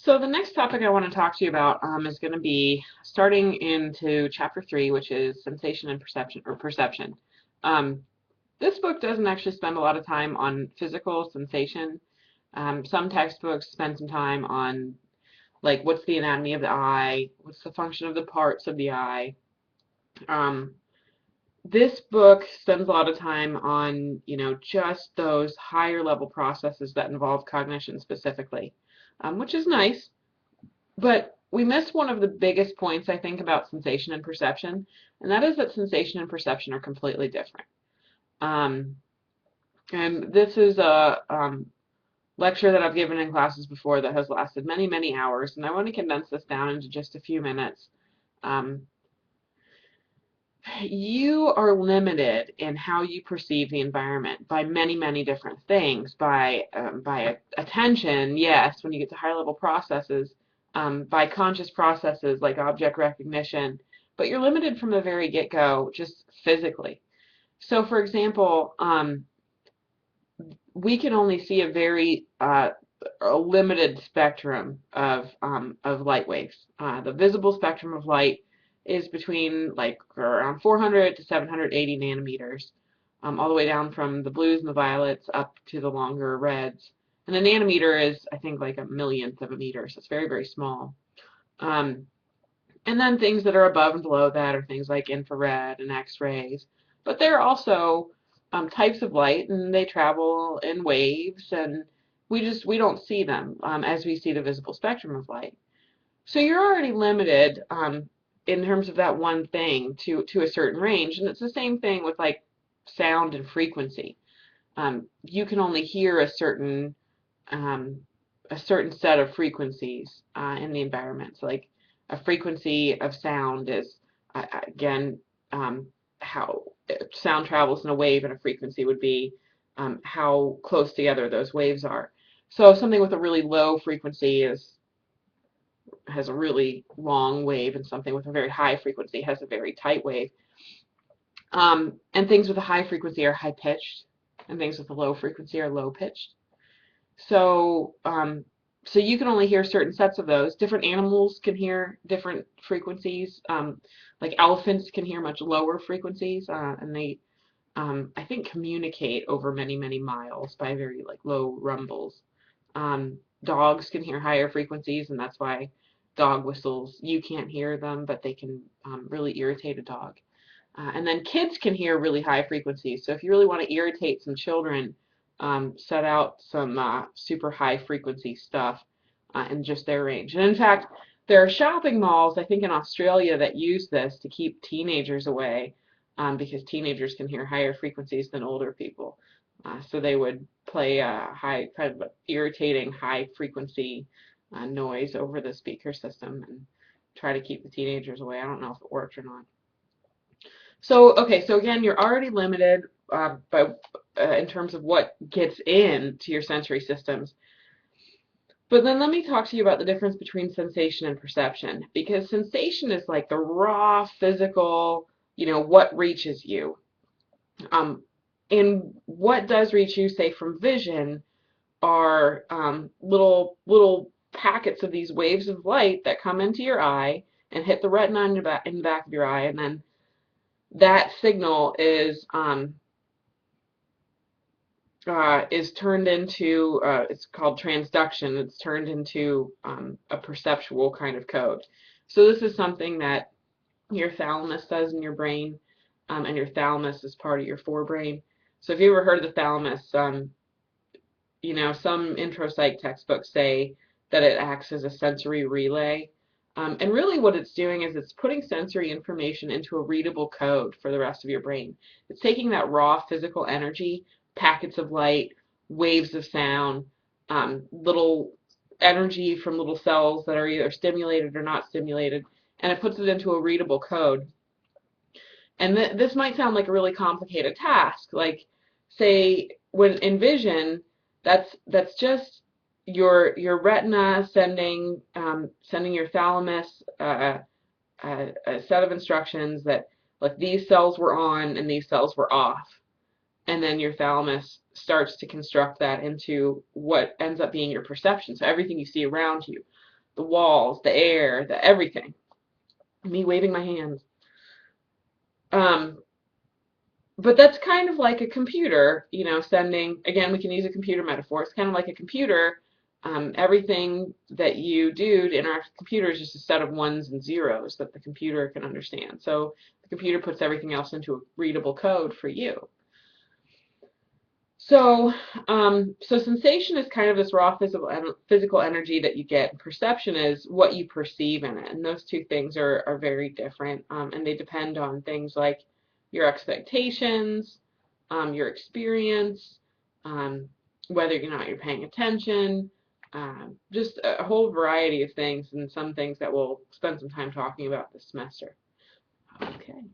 So the next topic I want to talk to you about is going to be starting into chapter 3, which is sensation and perception, or perception. Um, this book doesn't actually spend a lot of time on physical sensation. Some textbooks spend some time on like what's the anatomy of the eye, what's the function of the parts of the eye. Um, this book spends a lot of time on, just those higher level processes that involve cognition specifically, which is nice. But we miss one of the biggest points, I think, about sensation and perception, and that is that sensation and perception are completely different. Um, and this is a lecture that I've given in classes before that has lasted many, many hours, and I want to condense this down into just a few minutes. Um, you are limited in how you perceive the environment by many, many different things. By attention, yes, when you get to higher level processes, by conscious processes like object recognition, but you're limited from the very get-go just physically. So, for example, we can only see a limited spectrum of light waves. The visible spectrum of light is between like around 400 to 780 nanometers, all the way down from the blues and the violets up to the longer reds. And a nanometer is, I think, like a millionth of a meter, so it's very, very small. Um, and then things that are above and below that are things like infrared and X-rays. But they're also types of light, and they travel in waves, and we don't see them as we see the visible spectrum of light. So you're already limited in terms of that one thing to a certain range, and it's the same thing with like sound and frequency. You can only hear um, a certain set of frequencies in the environment. So like a frequency of sound is again how sound travels in a wave, and a frequency would be how close together those waves are. So something with a really low frequency has a really long wave, and something with a very high frequency has a very tight wave. And things with a high frequency are high pitched, and things with a low frequency are low pitched. So, so you can only hear certain sets of those. Different animals can hear different frequencies. Like elephants can hear much lower frequencies, and they, I think, communicate over many, many miles by very like low rumbles. Dogs can hear higher frequencies, and that's why dog whistles, you can't hear them, but they can really irritate a dog. And then kids can hear really high frequencies. So if you really want to irritate some children, set out some super high frequency stuff in just their range. And in fact, there are shopping malls, I think in Australia, that use this to keep teenagers away because teenagers can hear higher frequencies than older people. So they would play a high, kind of irritating high frequency noise over the speaker system and try to keep the teenagers away. I don't know if it worked or not. So, okay, so again, you're already limited in terms of what gets into your sensory systems. But then let me talk to you about the difference between sensation and perception, because sensation is like the raw physical, what reaches you. Um, and what does reach you, say, from vision, are little packets of these waves of light that come into your eye and hit the retina in the back of your eye, and then that signal is turned into it's called transduction. It's turned into a perceptual kind of code. So this is something that your thalamus does in your brain, and your thalamus is part of your forebrain. So if you ever heard of the thalamus, some intro psych textbooks say that it acts as a sensory relay. And really what it's doing is it's putting sensory information into a readable code for the rest of your brain. It's taking that raw physical energy, packets of light, waves of sound, little energy from little cells that are either stimulated or not stimulated, and it puts it into a readable code. And this might sound like a really complicated task. Like, say, when in vision, that's just your retina sending your thalamus a set of instructions that like these cells were on and these cells were off, and then your thalamus starts to construct that into what ends up being your perception. So everything you see around you. the walls, the air, the everything. Me waving my hands. Um, but that's kind of like a computer, you know, sending, again, we can use a computer metaphor. It's kind of like a computer. Everything that you do to interact with the computer is just a set of ones and zeros that the computer can understand. So the computer puts everything else into a readable code for you. So, so sensation is kind of this raw physical energy that you get. Perception is what you perceive in it, and those two things are very different, and they depend on things like your expectations, your experience, um, whether or not you're paying attention, just a whole variety of things, and some things that we'll spend some time talking about this semester. Okay.